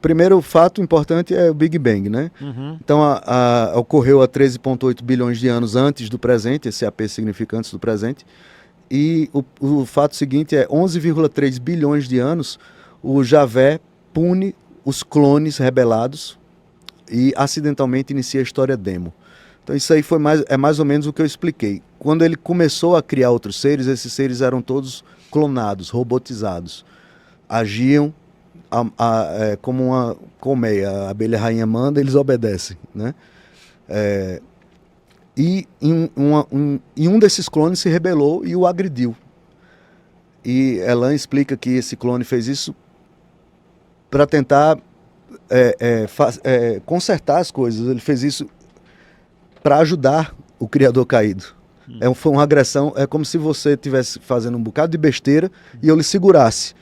primeiro fato importante é o Big Bang, né? Então, ocorreu há 13,8 bilhões de anos antes do presente, esse AP significa antes do presente, e o fato seguinte é 11,3 bilhões de anos, o Javé pune os clones rebelados e acidentalmente inicia a história Demo. Então isso aí é mais ou menos o que eu expliquei. Quando ele começou a criar outros seres, esses seres eram todos clonados, robotizados. Agiam como uma colmeia, a abelha rainha manda, eles obedecem, né? E um desses clones se rebelou e o agrediu. E Elan explica que esse clone fez isso para tentar consertar as coisas. Ele fez isso para ajudar o criador caído. Foi uma agressão, é como se você estivesse fazendo um bocado de besteira e eu lhe segurasse.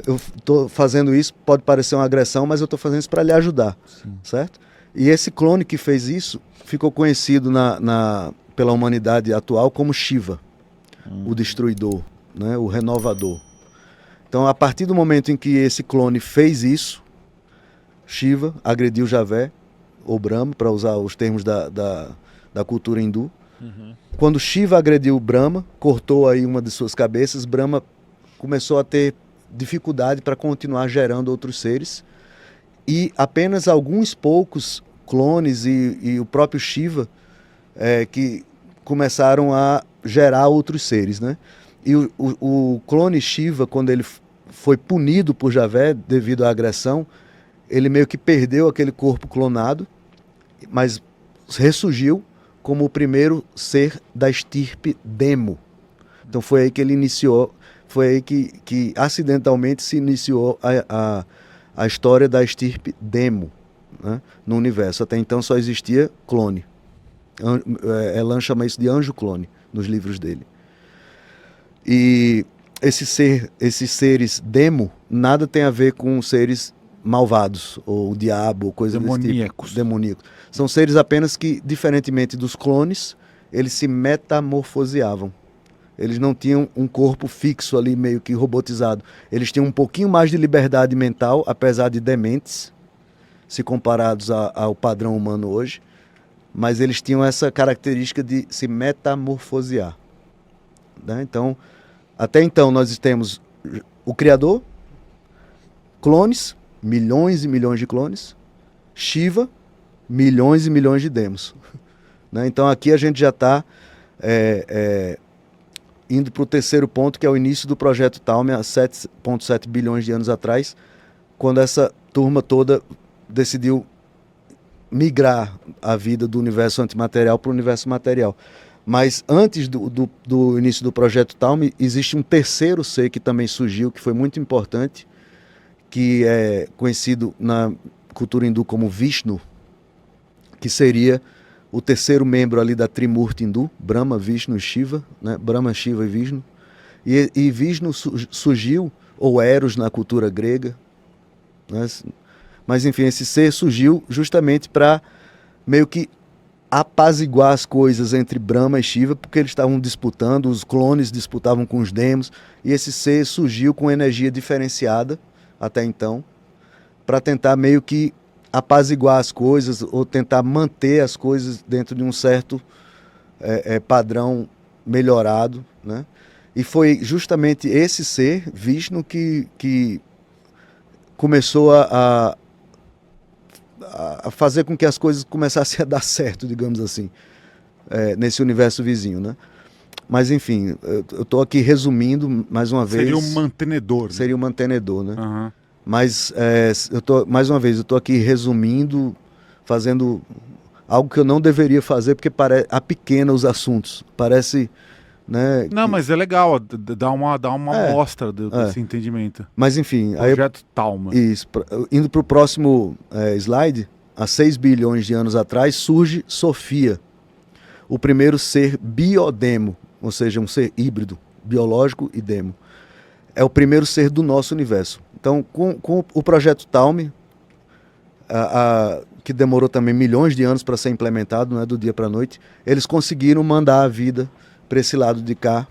Eu estou fazendo isso, pode parecer uma agressão, mas eu estou fazendo isso para lhe ajudar, certo? E esse clone que fez isso ficou conhecido pela humanidade atual como Shiva, o destruidor, né? O renovador. Então, a partir do momento em que esse clone fez isso, Shiva agrediu Javé, ou Brahma, para usar os termos da cultura hindu. Quando Shiva agrediu Brahma, cortou aí uma de suas cabeças, Brahma começou a ter dificuldade para continuar gerando outros seres, e apenas alguns poucos clones e o próprio Shiva que começaram a gerar outros seres, né? E o clone Shiva, quando ele foi punido por Javé devido à agressão, ele meio que perdeu aquele corpo clonado, mas ressurgiu como o primeiro ser da estirpe Demo. Então foi aí que ele iniciou, foi aí que acidentalmente se iniciou a história da estirpe Demo, né, no universo. Até então só existia clone. Elan chama isso de anjo clone nos livros dele. E esses seres Demo nada tem a ver com seres malvados, ou o diabo, ou coisa demoníacos. Desse tipo. Demoníacos. São seres apenas que, diferentemente dos clones, eles se metamorfoseavam. Eles não tinham um corpo fixo ali, meio que robotizado. Eles tinham um pouquinho mais de liberdade mental, apesar de dementes, se comparados ao padrão humano hoje. Mas eles tinham essa característica de se metamorfosear, né? Então, até então, nós temos o Criador, clones, milhões e milhões de clones, Shiva, milhões e milhões de demos, né? Então aqui a gente já está indo para o terceiro ponto, que é o início do projeto Talme, há 7,7 bilhões de anos atrás, quando essa turma toda decidiu migrar a vida do universo antimaterial para o universo material. Mas antes do início do projeto Talme, existe um terceiro ser que também surgiu, que foi muito importante, que é conhecido na cultura hindu como Vishnu, que seria o terceiro membro ali da Trimurti hindu, Brahma, Vishnu e Shiva, né? Brahma, Shiva e Vishnu. E Vishnu surgiu, ou Eros na cultura grega, né? Mas enfim, esse ser surgiu justamente para meio que apaziguar as coisas entre Brahma e Shiva, porque eles estavam disputando, os clones disputavam com os demos, e esse ser surgiu com energia diferenciada até então, para tentar meio que apaziguar as coisas, ou tentar manter as coisas dentro de um certo padrão melhorado, né? E foi justamente esse ser, Vishnu, que começou a fazer com que as coisas começassem a dar certo, digamos assim, nesse universo vizinho, né? Mas enfim, eu estou aqui resumindo mais uma vez. Seria um mantenedor. Né? Seria um mantenedor, né? Uhum. Mas mais uma vez, eu estou aqui resumindo, fazendo algo que eu não deveria fazer, porque apequena os assuntos. Parece, né? Não, mas é legal, dá uma amostra desse entendimento. Mas enfim... Projeto Talma. Isso. Indo para o próximo slide, há 6 bilhões de anos atrás, surge Sofia, o primeiro ser biodemo, ou seja, um ser híbrido, biológico e demo. É o primeiro ser do nosso universo. Então, com o projeto Talme, que demorou também milhões de anos para ser implementado, não é do dia para a noite, eles conseguiram mandar a vida para esse lado de cá,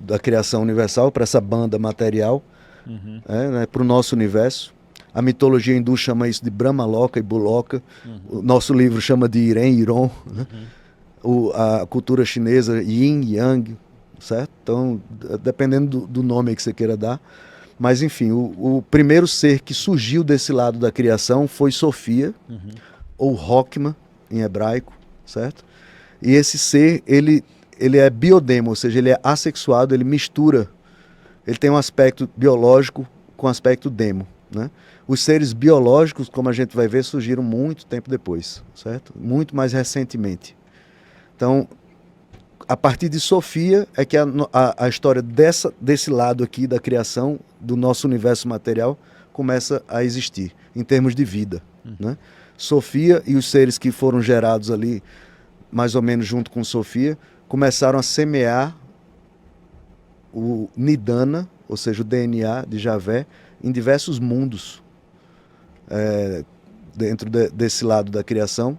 da criação universal, para essa banda material, né, para o nosso universo. A mitologia hindu chama isso de Brahma Loka e Buloka. O nosso livro chama de Iren, Iron. Né? A cultura chinesa, Yin, Yang, certo? Então, dependendo do nome que você queira dar. Mas, enfim, o primeiro ser que surgiu desse lado da criação foi Sofia, ou Rockma, em hebraico, certo? E esse ser, ele é biodemo, ou seja, ele é assexuado, ele mistura, ele tem um aspecto biológico com aspecto demo, né? Os seres biológicos, como a gente vai ver, surgiram muito tempo depois, certo? Muito mais recentemente. Então, a partir de Sofia é que a história desse lado aqui da criação do nosso universo material começa a existir, em termos de vida, né? Sofia e os seres que foram gerados ali, mais ou menos junto com Sofia, começaram a semear o Nidana, ou seja, o DNA de Javé, em diversos mundos dentro desse lado da criação.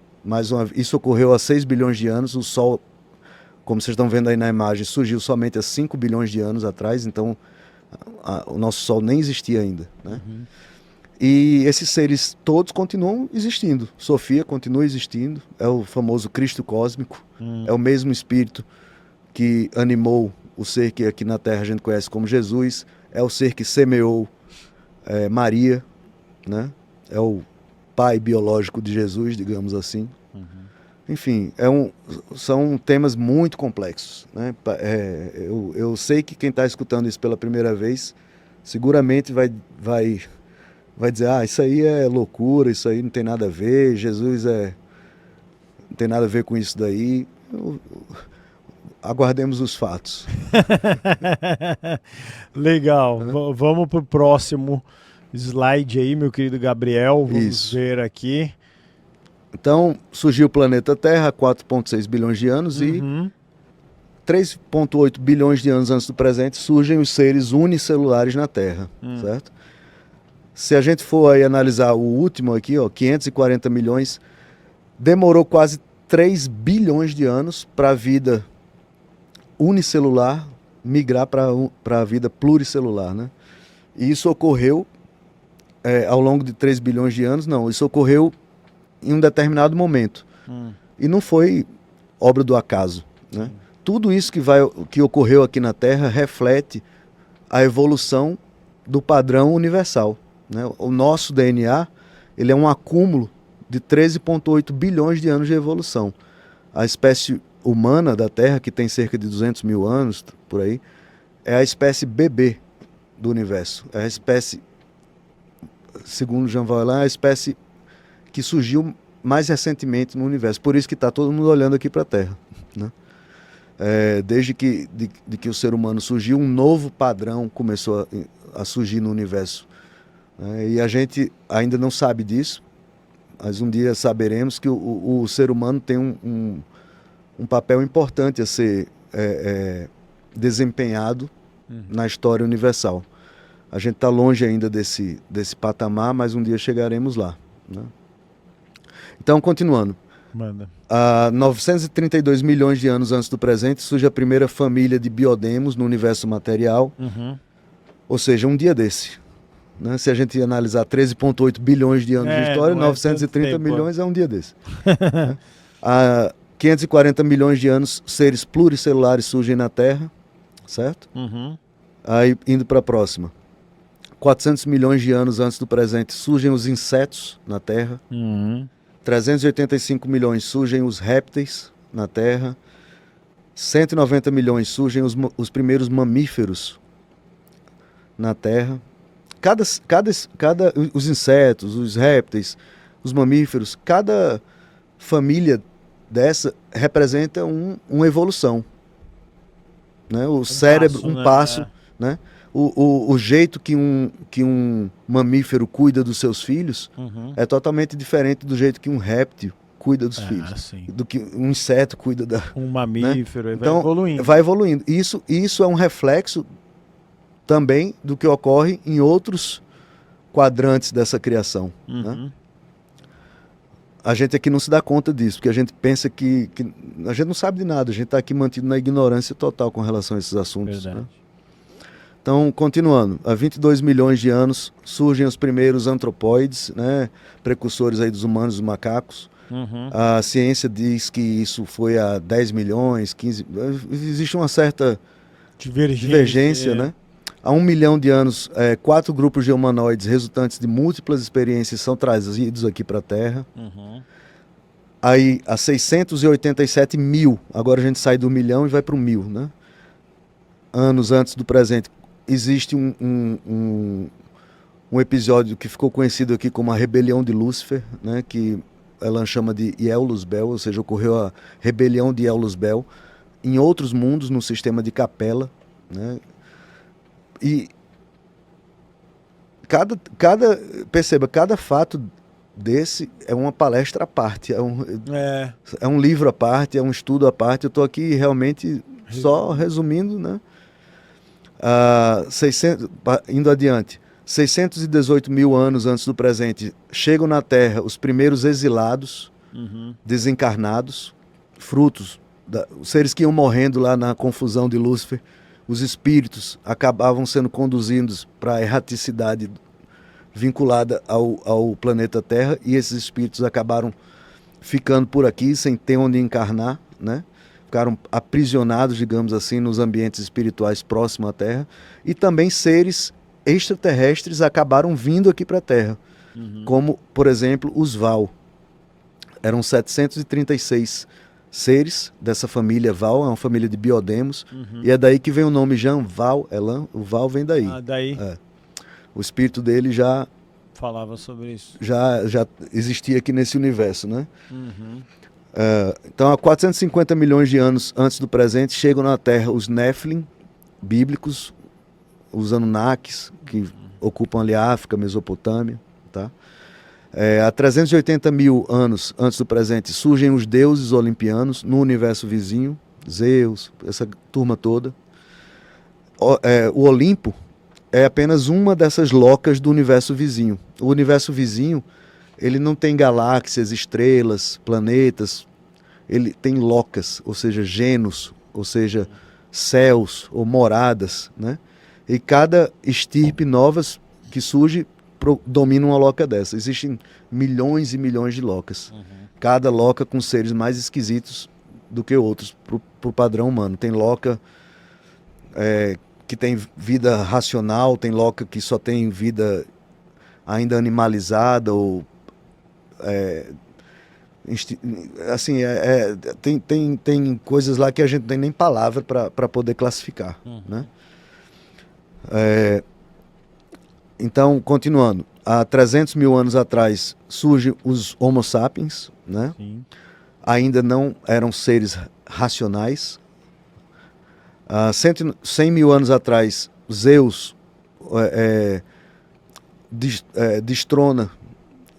Isso ocorreu há 6 bilhões de anos. O Sol, como vocês estão vendo aí na imagem, surgiu somente há 5 bilhões de anos atrás, então o nosso Sol nem existia ainda, né? E esses seres todos continuam existindo. Sofia continua existindo, é o famoso Cristo cósmico, é o mesmo espírito que animou o ser que aqui na Terra a gente conhece como Jesus, é o ser que semeou Maria, né? É o pai biológico de Jesus, digamos assim. Enfim, são temas muito complexos, né? Eu sei que quem está escutando isso pela primeira vez seguramente vai dizer, isso aí é loucura, isso aí não tem nada a ver, Jesus não tem nada a ver com isso daí. Aguardemos os fatos. Legal, vamos para o próximo slide aí, meu querido Gabriel, vamos ver aqui. Então, surgiu o planeta Terra há 4,6 bilhões de anos e 3,8 bilhões de anos antes do presente surgem os seres unicelulares na Terra, certo? Se a gente for aí analisar o último aqui, 540 milhões, demorou quase 3 bilhões de anos para a vida unicelular migrar para a vida pluricelular, né? E isso ocorreu ao longo de 3 bilhões de anos? Não, isso ocorreu em um determinado momento. E não foi obra do acaso, né? Tudo isso que ocorreu aqui na Terra reflete a evolução do padrão universal, né? O nosso DNA, ele é um acúmulo de 13,8 bilhões de anos de evolução. A espécie humana da Terra, que tem cerca de 200 mil anos, por aí, é a espécie bebê do universo. É a espécie, segundo Jean Valjean, é a espécie que surgiu mais recentemente no universo. Por isso que está todo mundo olhando aqui para a Terra, né? Desde que o ser humano surgiu, um novo padrão começou a surgir no universo. E a gente ainda não sabe disso, mas um dia saberemos que o ser humano tem um papel importante a ser desempenhado na história universal. A gente está longe ainda desse patamar, mas um dia chegaremos lá, né? Então, continuando. Manda. Há 932 milhões de anos antes do presente surge a primeira família de biodemos no universo material. Ou seja, um dia desse, né? Se a gente analisar 13,8 bilhões de anos de história, 930 milhões é um dia desse. Né? Há 540 milhões de anos, seres pluricelulares surgem na Terra, certo? Aí, indo para a próxima. 400 milhões de anos antes do presente, surgem os insetos na Terra. 385 milhões surgem os répteis na Terra. 190 milhões surgem os primeiros mamíferos na Terra. Os insetos, os répteis, os mamíferos, cada família dessa representa uma evolução, né? O cérebro, passo, né? O jeito que um mamífero cuida dos seus filhos é totalmente diferente do jeito que um réptil cuida dos filhos, do que um inseto cuida um mamífero, né? Então, vai evoluindo. Isso é um reflexo também do que ocorre em outros quadrantes dessa criação, né? A gente aqui não se dá conta disso, porque a gente pensa que a gente não sabe de nada, a gente está aqui mantido na ignorância total com relação a esses assuntos, né? Então, continuando, há 22 milhões de anos surgem os primeiros antropóides, né, precursores aí dos humanos, dos macacos. A ciência diz que isso foi há 10 milhões, 15... Existe uma certa divergência, né? Há 1 milhão de anos, 4 grupos de humanoides resultantes de múltiplas experiências são trazidos aqui para a Terra. Aí, há 687 mil, agora a gente sai do 1 milhão e vai para o 1000, né? Anos antes do presente, existe um episódio que ficou conhecido aqui como a Rebelião de Lúcifer, né? Que ela chama de Iel-Luzbel, ou seja, ocorreu a rebelião de Iel-Luzbel em outros mundos, no sistema de Capela, né? E perceba, cada fato desse é uma palestra à parte, é um livro à parte, é um estudo à parte. Eu estou aqui realmente só resumindo, né? 600, indo adiante, 618 mil anos antes do presente, chegam na Terra os primeiros exilados, desencarnados, frutos, os seres que iam morrendo lá na confusão de Lúcifer. Os espíritos acabavam sendo conduzidos para a erraticidade vinculada ao planeta Terra, e esses espíritos acabaram ficando por aqui sem ter onde encarnar, né? Ficaram aprisionados, digamos assim, nos ambientes espirituais próximos à Terra, e também seres extraterrestres acabaram vindo aqui para a Terra, como, por exemplo, os Val. Eram 736 seres dessa família Val, é uma família de biodemos, e é daí que vem o nome Jean Val Elan. O Val vem daí. Daí. O espírito dele já falava sobre isso. Já existia aqui nesse universo, né? Então, há 450 milhões de anos antes do presente, chegam na Terra os Nephilim bíblicos, os Anunnakis, que ocupam ali a África, Mesopotâmia, tá? Há 380 mil anos antes do presente, surgem os deuses olimpianos no universo vizinho, Zeus, essa turma toda. O Olimpo é apenas uma dessas locas do universo vizinho. O universo vizinho, ele não tem galáxias, estrelas, planetas, ele tem locas, ou seja, genos, ou seja, céus ou moradas, né? E cada estirpe novas que surge domina uma loca dessa. Existem milhões e milhões de locas. Cada loca com seres mais esquisitos do que outros pro padrão humano. Tem loca que tem vida racional, tem loca que só tem vida ainda animalizada, ou assim, tem coisas lá que a gente não tem nem palavra para poder classificar, né? Então, continuando, há 300 mil anos atrás surgem os Homo sapiens, né? Ainda não eram seres racionais. Há 100 mil anos atrás, Zeus destrona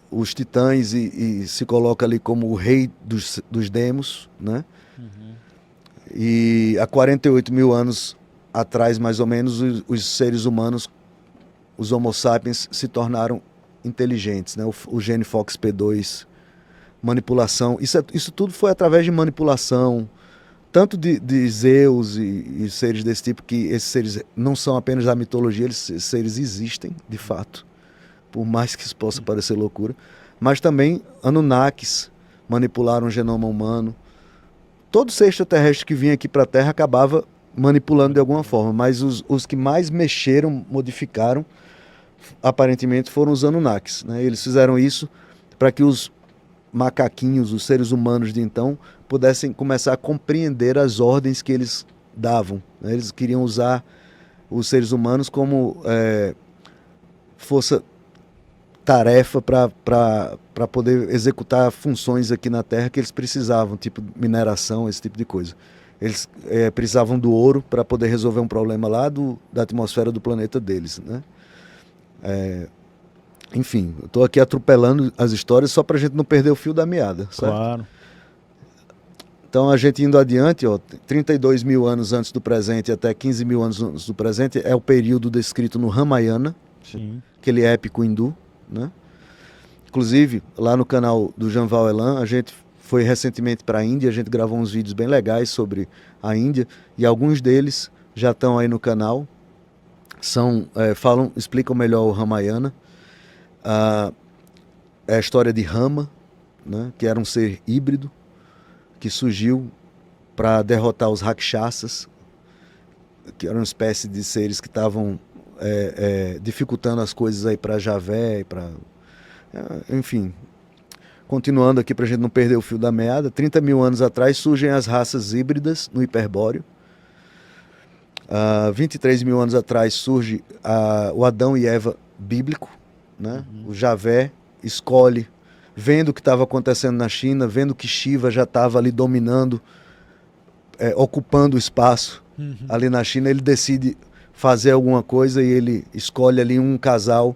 os titãs e se coloca ali como o rei dos demos, né? E há 48 mil anos atrás, mais ou menos, os seres humanos, os Homo sapiens, se tornaram inteligentes, né? O gene FOXP2, manipulação, isso tudo foi através de manipulação, tanto de Zeus e seres desse tipo, que esses seres não são apenas da mitologia, esses seres existem, de fato, por mais que isso possa parecer loucura, mas também Anunnakis manipularam o genoma humano. Todo ser extraterrestre que vinha aqui para a Terra acabava manipulando de alguma forma, mas os que mais mexeram, modificaram, aparentemente foram os Anunnakis, né? Eles fizeram isso para que os macaquinhos, os seres humanos de então, pudessem começar a compreender as ordens que eles davam, né? Eles queriam usar os seres humanos como força-tarefa para poder executar funções aqui na Terra que eles precisavam, tipo mineração, esse tipo de coisa. Eles precisavam do ouro para poder resolver um problema lá da atmosfera do planeta deles, né? Enfim, eu estou aqui atropelando as histórias só para a gente não perder o fio da meada, certo? Claro. Então, a gente indo adiante, 32 mil anos antes do presente até 15 mil anos antes do presente é o período descrito no Ramayana, aquele épico hindu, né? Inclusive, lá no canal do Jean Val Elan, a gente foi recentemente para a Índia, a gente gravou uns vídeos bem legais sobre a Índia, e alguns deles já estão aí no canal. explicam melhor o Ramayana. É a história de Rama, né, que era um ser híbrido que surgiu para derrotar os Rakshasas, que eram uma espécie de seres que estavam dificultando as coisas aí para Javé, enfim. Continuando aqui para a gente não perder o fio da meada, 30 mil anos atrás surgem as raças híbridas no Hiperbóreo. 23 mil anos atrás surge o Adão e Eva bíblico, né? O Javé escolhe, vendo o que estava acontecendo na China, vendo que Shiva já estava ali dominando, ocupando o espaço ali na China, ele decide fazer alguma coisa e ele escolhe ali um casal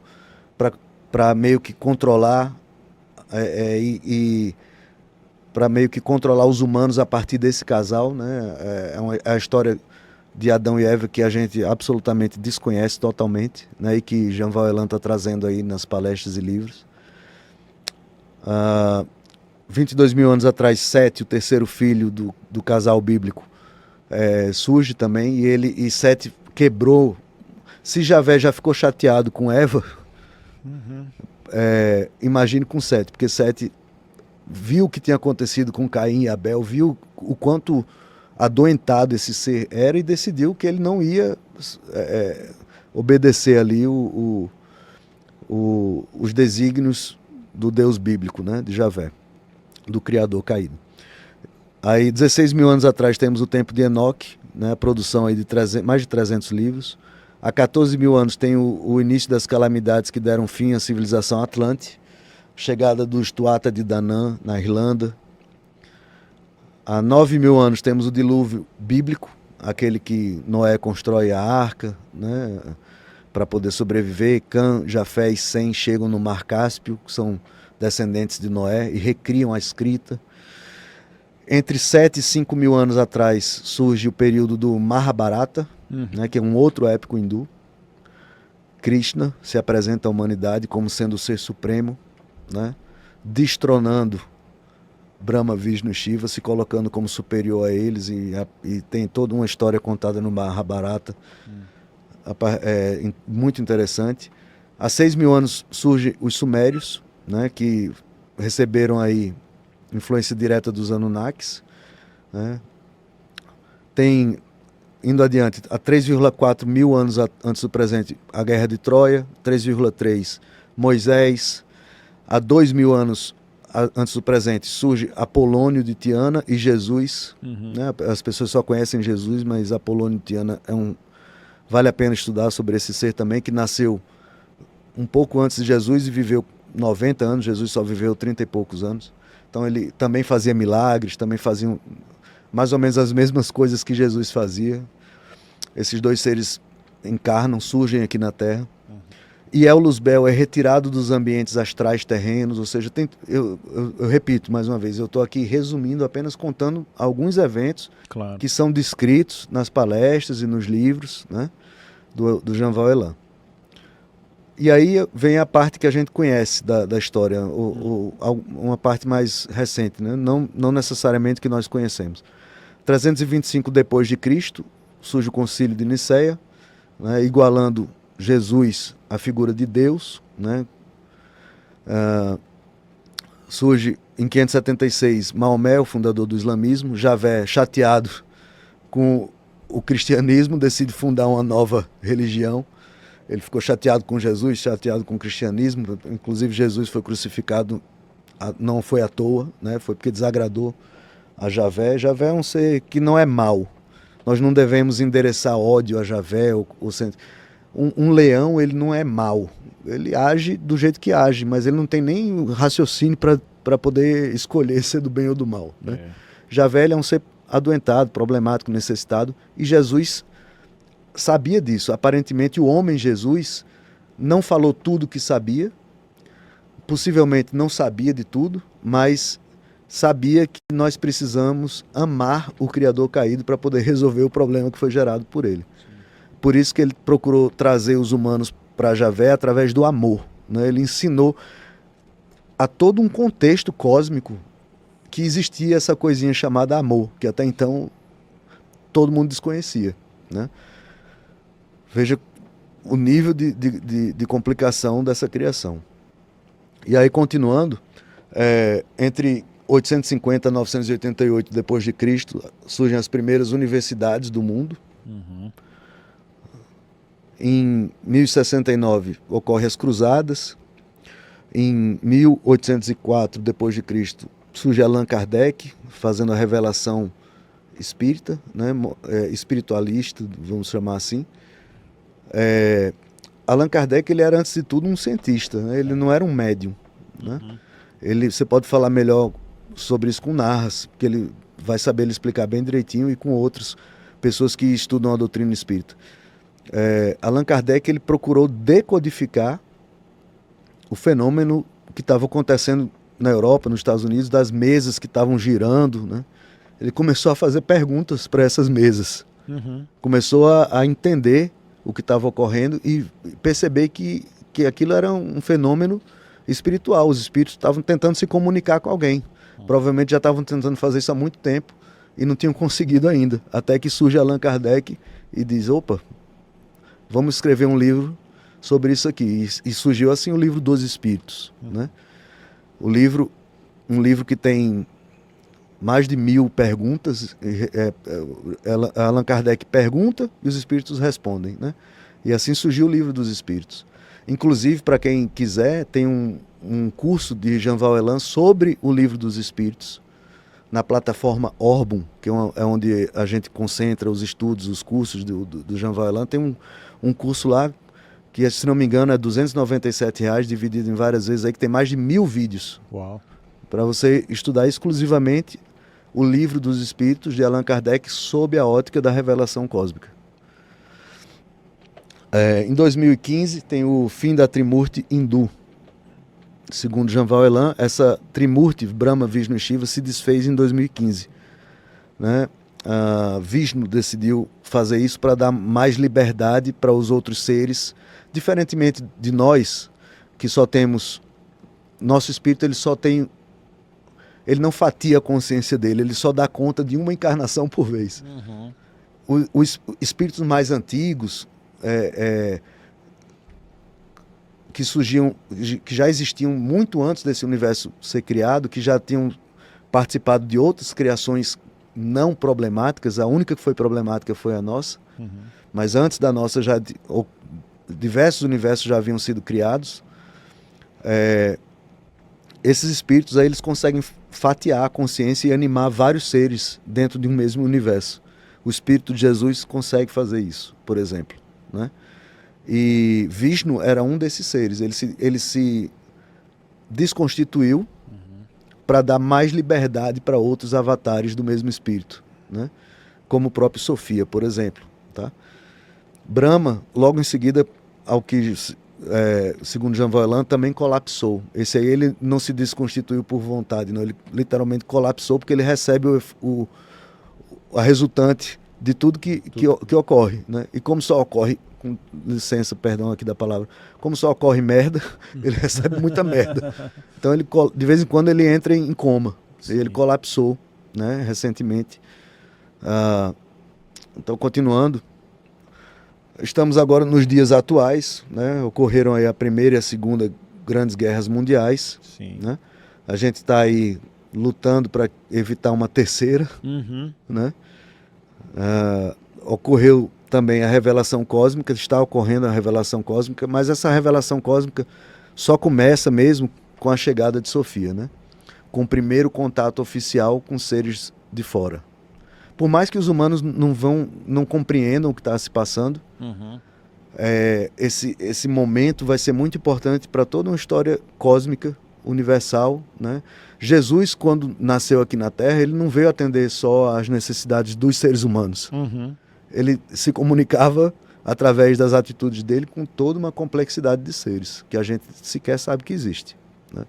para meio que controlar e para meio que controlar os humanos a partir desse casal, né? É a história de Adão e Eva que a gente absolutamente desconhece totalmente, né? E que Jean Valjean está trazendo aí nas palestras e livros. 22 mil anos atrás, Sete, o terceiro filho do casal bíblico, surge também, e Sete quebrou. Se Javé já ficou chateado com Eva, imagine com Sete, porque Sete viu o que tinha acontecido com Caim e Abel, viu o quanto adoentado esse ser era e decidiu que ele não ia obedecer ali os desígnios do Deus bíblico, né, de Javé, do Criador caído. Aí, 16 mil anos atrás, temos o tempo de Enoque, né, a produção aí de mais de 300 livros. Há 14 mil anos tem o início das calamidades que deram fim à civilização Atlante, chegada dos Tuatha de Danann, na Irlanda. Há 9 mil anos temos o dilúvio bíblico, aquele que Noé constrói a arca, né, para poder sobreviver. Cã, Jafé e Sem chegam no Mar Cáspio, que são descendentes de Noé, e recriam a escrita. Entre 7 e 5 mil anos atrás surge o período do Mahabharata, né, que é um outro épico hindu. Krishna se apresenta à humanidade como sendo o ser supremo, né, destronando Brahma, Vishnu e Shiva, se colocando como superior a eles, e tem toda uma história contada no Mahabharata, muito interessante. Há 6 mil anos surgem os Sumérios, né, que receberam aí influência direta dos Anunnakis, né. Indo adiante, há 3,4 mil anos antes do presente, a Guerra de Troia. 3,3, Moisés. Há 2 mil anos antes do presente surge Apolônio de Tiana e Jesus, né? As pessoas só conhecem Jesus, mas Apolônio de Tiana vale a pena estudar sobre esse ser também, que nasceu um pouco antes de Jesus e viveu 90 anos, Jesus só viveu 30 e poucos anos. Então ele também fazia milagres, também fazia mais ou menos as mesmas coisas que Jesus fazia. Esses dois seres encarnam, surgem aqui na Terra. E El-Luzbel é retirado dos ambientes astrais terrenos, ou seja, eu repito mais uma vez, eu estou aqui resumindo, apenas contando alguns eventos que são descritos nas palestras e nos livros, né, do Jean Valjean. E aí vem a parte que a gente conhece da história, uma parte mais recente, né, não necessariamente que nós conhecemos. 325 depois de Cristo, surge o Concílio de Nicéia, né, igualando Jesus a figura de Deus, né? Surge em 576 Maomé, o fundador do islamismo. Javé, chateado com o cristianismo, decide fundar uma nova religião. Ele ficou chateado com Jesus, chateado com o cristianismo. Inclusive Jesus foi crucificado, não foi à toa, né? Foi porque desagradou a Javé. Javé é um ser que não é mau. Nós não devemos endereçar ódio a Javé. Um leão, ele não é mau. Ele age do jeito que age, mas ele não tem nem raciocínio para poder escolher ser do bem ou do mal, né? Javé é um ser adoentado, problemático, necessitado, e Jesus sabia disso. Aparentemente o homem Jesus não falou tudo o que sabia, possivelmente não sabia de tudo, mas sabia que nós precisamos amar o Criador caído para poder resolver o problema que foi gerado por ele. Por isso que ele procurou trazer os humanos para Javé através do amor, né? Ele ensinou a todo um contexto cósmico que existia essa coisinha chamada amor, que até então todo mundo desconhecia, né? Veja o nível de complicação dessa criação. E aí, continuando, entre 850 e 988 depois de Cristo, surgem as primeiras universidades do mundo. Uhum. Em 1069 ocorrem as Cruzadas. Em 1804 depois de Cristo surge Allan Kardec fazendo a revelação espírita, né, espiritualista, vamos chamar assim. Allan Kardec, ele era antes de tudo um cientista, né? Ele não era um médium, né? Você pode falar melhor sobre isso com Narras, porque ele vai saber ele explicar bem direitinho, e com outras pessoas que estudam a doutrina espírita. Allan Kardec, ele procurou decodificar o fenômeno que estava acontecendo na Europa, nos Estados Unidos, das mesas que estavam girando, né? Ele começou a fazer perguntas para essas mesas. Começou a entender o que estava ocorrendo e perceber que aquilo era um fenômeno espiritual. Os espíritos estavam tentando se comunicar com alguém. Provavelmente já estavam tentando fazer isso há muito tempo e não tinham conseguido ainda. Até que surge Allan Kardec e diz, opa, vamos escrever um livro sobre isso aqui. E surgiu assim o Livro dos Espíritos, né? Um livro que tem mais de 1000 perguntas. Allan Kardec pergunta e os espíritos respondem, né? E assim surgiu o Livro dos Espíritos. Inclusive, para quem quiser, tem um curso de Jean Valjean sobre o Livro dos Espíritos na plataforma Orbum, que é onde a gente concentra os estudos, os cursos do Jean Valjean. Tem um curso lá que, se não me engano, é R$297, dividido em várias vezes, aí, que tem mais de 1000 vídeos. Uau! Para você estudar exclusivamente o Livro dos Espíritos de Allan Kardec sob a ótica da revelação cósmica. Em 2015 tem o fim da Trimurti hindu. Segundo Jean Valjean, essa Trimurti, Brahma, Vishnu e Shiva, se desfez em 2015. Né? Vishnu decidiu fazer isso para dar mais liberdade para os outros seres, diferentemente de nós, que só temos... Nosso espírito, ele não fatia a consciência dele, ele só dá conta de uma encarnação por vez. Os espíritos mais antigos, que surgiam, que já existiam muito antes desse universo ser criado, que já tinham participado de outras criações não problemáticas, a única que foi problemática foi a nossa, mas antes da nossa diversos universos já haviam sido criados. Esses espíritos aí, eles conseguem fatiar a consciência e animar vários seres dentro de um mesmo universo. O espírito de Jesus consegue fazer isso, por exemplo, né? E Vishnu era um desses seres. Ele se desconstituiu para dar mais liberdade para outros avatares do mesmo espírito, né? Como o próprio Sofia, por exemplo, tá? Brahma, logo em seguida, ao que... segundo Jean Valjean, também colapsou. Esse aí, ele não se desconstituiu por vontade, não. Ele literalmente colapsou porque ele recebe a resultante de tudo que ocorre, né? E como só ocorre, com licença, perdão aqui da palavra, como só ocorre merda, ele recebe muita merda. Então, de vez em quando, ele entra em coma. Sim. E ele colapsou, né, recentemente. Então, continuando, estamos agora nos dias atuais, né? Ocorreram aí a Primeira e a Segunda grandes guerras mundiais. Sim. Né? A gente está aí lutando para evitar uma terceira. Né? Ocorreu também a revelação cósmica, está ocorrendo a revelação cósmica, mas essa revelação cósmica só começa mesmo com a chegada de Sofia, né? Com o primeiro contato oficial com seres de fora. Por mais que os humanos não compreendam o que está se passando, esse momento vai ser muito importante para toda uma história cósmica, universal, né? Jesus, quando nasceu aqui na Terra, ele não veio atender só às necessidades dos seres humanos. Ele se comunicava através das atitudes dele com toda uma complexidade de seres, que a gente sequer sabe que existe, né?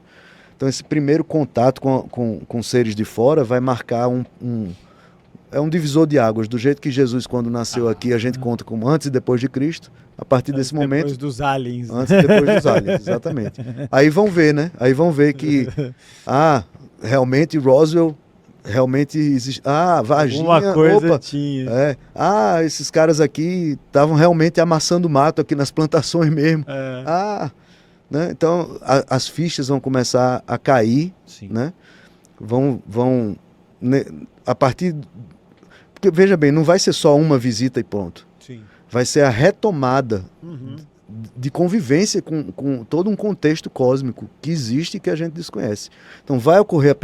Então, esse primeiro contato com seres de fora vai marcar um divisor de águas. Do jeito que Jesus, quando nasceu aqui, a gente conta como antes e depois de Cristo. A partir desse momento... Depois dos aliens. Antes e depois dos aliens, exatamente. Aí vão ver, né? Aí vão ver que, realmente Roswell realmente existe. Ah, Varginha, uma coisa opa, tinha. esses caras aqui estavam realmente amassando mato aqui nas plantações mesmo. Né? Então as fichas vão começar a cair, né? Vão a partir, porque veja bem, não vai ser só uma visita e pronto. Sim. Vai ser a retomada de convivência com todo um contexto cósmico que existe e que a gente desconhece. Então vai ocorrer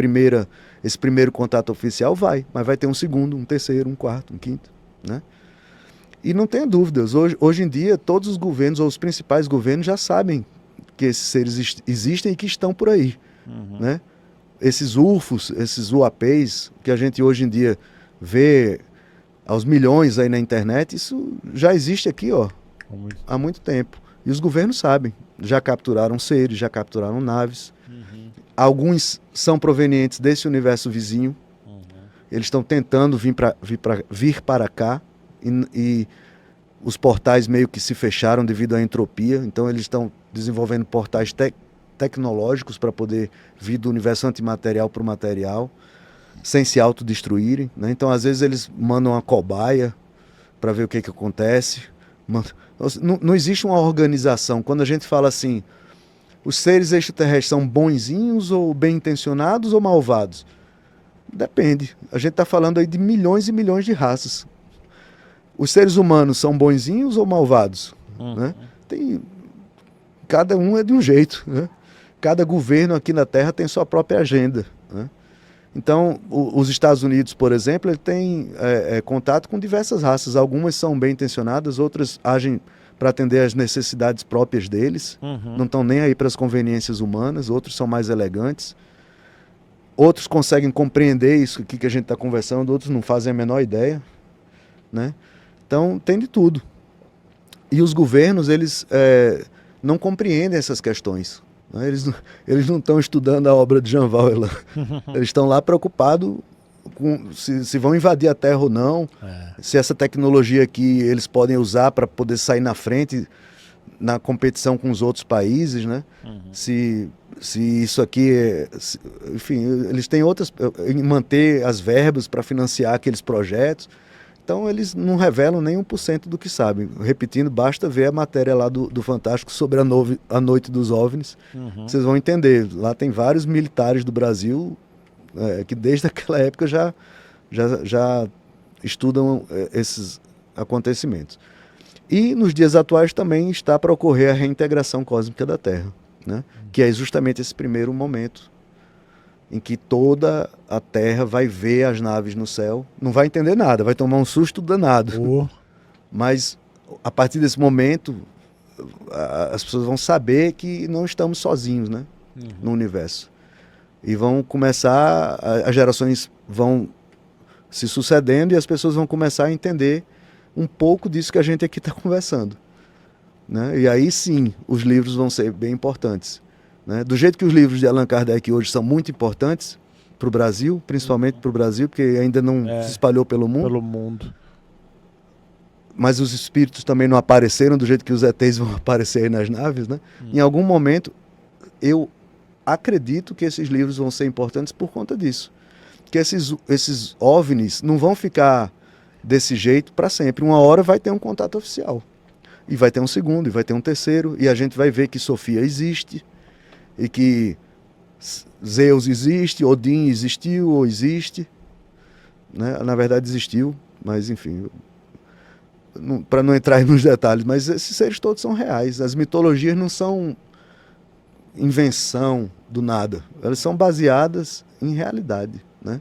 esse primeiro contato oficial, mas vai ter um segundo, um terceiro, um quarto, um quinto, né? E não tenha dúvidas, hoje em dia todos os governos, ou os principais governos, já sabem que esses seres existem e que estão por aí, né? Esses UFOs, esses UAPs, que a gente hoje em dia vê aos milhões aí na internet, isso já existe aqui, há muito tempo. E os governos sabem, já capturaram seres, já capturaram naves. Alguns são provenientes desse universo vizinho. Eles estão tentando vir para cá e os portais meio que se fecharam devido à entropia. Então eles estão desenvolvendo portais tecnológicos para poder vir do universo antimaterial para o material, sem se autodestruírem, né? Então às vezes eles mandam uma cobaia para ver o que acontece. Não existe uma organização. Quando a gente fala assim, os seres extraterrestres são bonzinhos ou bem intencionados ou malvados? Depende. A gente está falando aí de milhões e milhões de raças. Os seres humanos são bonzinhos ou malvados? Né? Cada um é de um jeito, né? Cada governo aqui na Terra tem sua própria agenda, né? Então, os Estados Unidos, por exemplo, ele tem contato com diversas raças. Algumas são bem intencionadas, outras agem para atender às necessidades próprias deles. Não estão nem aí para as conveniências humanas, outros são mais elegantes. Outros conseguem compreender isso aqui que a gente está conversando, outros não fazem a menor ideia, né? Então, tem de tudo. E os governos, eles não compreendem essas questões. Eles não estão estudando a obra de Jean Valjean. Eles estão lá preocupados com se vão invadir a Terra ou não, se essa tecnologia aqui eles podem usar para poder sair na frente na competição com os outros países, né? Se isso aqui enfim, eles têm em manter as verbas para financiar aqueles projetos. Então eles não revelam nem 1% do que sabem. Repetindo, basta ver a matéria lá do Fantástico sobre a Noite dos OVNIs. Vocês vão entender. Lá tem vários militares do Brasil que desde aquela época já estudam esses acontecimentos. E nos dias atuais também está para ocorrer a reintegração cósmica da Terra, né? Que é justamente esse primeiro momento em que toda a Terra vai ver as naves no céu, não vai entender nada, vai tomar um susto danado. Mas a partir desse momento as pessoas vão saber que não estamos sozinhos, né? No universo. E vão começar, as gerações vão se sucedendo e as pessoas vão começar a entender um pouco disso que a gente aqui está conversando, né? E aí sim, os livros vão ser bem importantes, né? Do jeito que os livros de Allan Kardec hoje são muito importantes para o Brasil, principalmente para o Brasil, porque ainda não se espalhou pelo mundo. Mas os espíritos também não apareceram do jeito que os ETs vão aparecer aí nas naves, né? Em algum momento, eu acredito que esses livros vão ser importantes por conta disso. Que esses OVNIs não vão ficar desse jeito para sempre. Uma hora vai ter um contato oficial. E vai ter um segundo, e vai ter um terceiro, e a gente vai ver que Sofia existe, e que Zeus existe, Odin existiu ou existe, né? Na verdade existiu, mas enfim, para não entrar aí nos detalhes, mas esses seres todos são reais. As mitologias não são invenção do nada, elas são baseadas em realidade, né?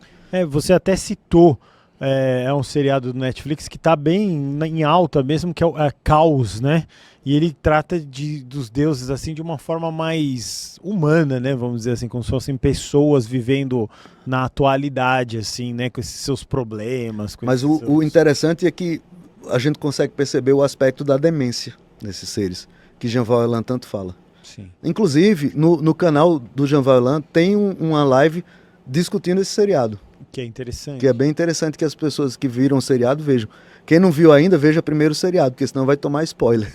Você até citou, é um seriado do Netflix que está bem em alta mesmo, que é Caos, né? E ele trata dos deuses assim de uma forma mais humana, né? Vamos dizer assim, como se fossem pessoas vivendo na atualidade, assim, né? Com esses seus problemas. Mas o interessante é que a gente consegue perceber o aspecto da demência nesses seres, que Jean Valjean tanto fala. Sim. Inclusive, no canal do Jean Valjean tem uma live discutindo esse seriado. Que é interessante. Que é bem interessante que as pessoas que viram o seriado vejam. Quem não viu ainda, veja primeiro o seriado, porque senão vai tomar spoiler.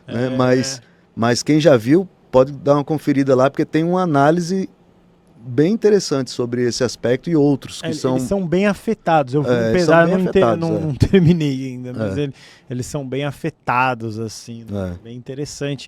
Né? Mas quem já viu, pode dar uma conferida lá, porque tem uma análise bem interessante sobre esse aspecto e outros que Eles são bem afetados. Eu vi um eles são pedaço, bem afetados, não terminei ainda, mas É. eles são bem afetados, assim, né? É. Bem interessante.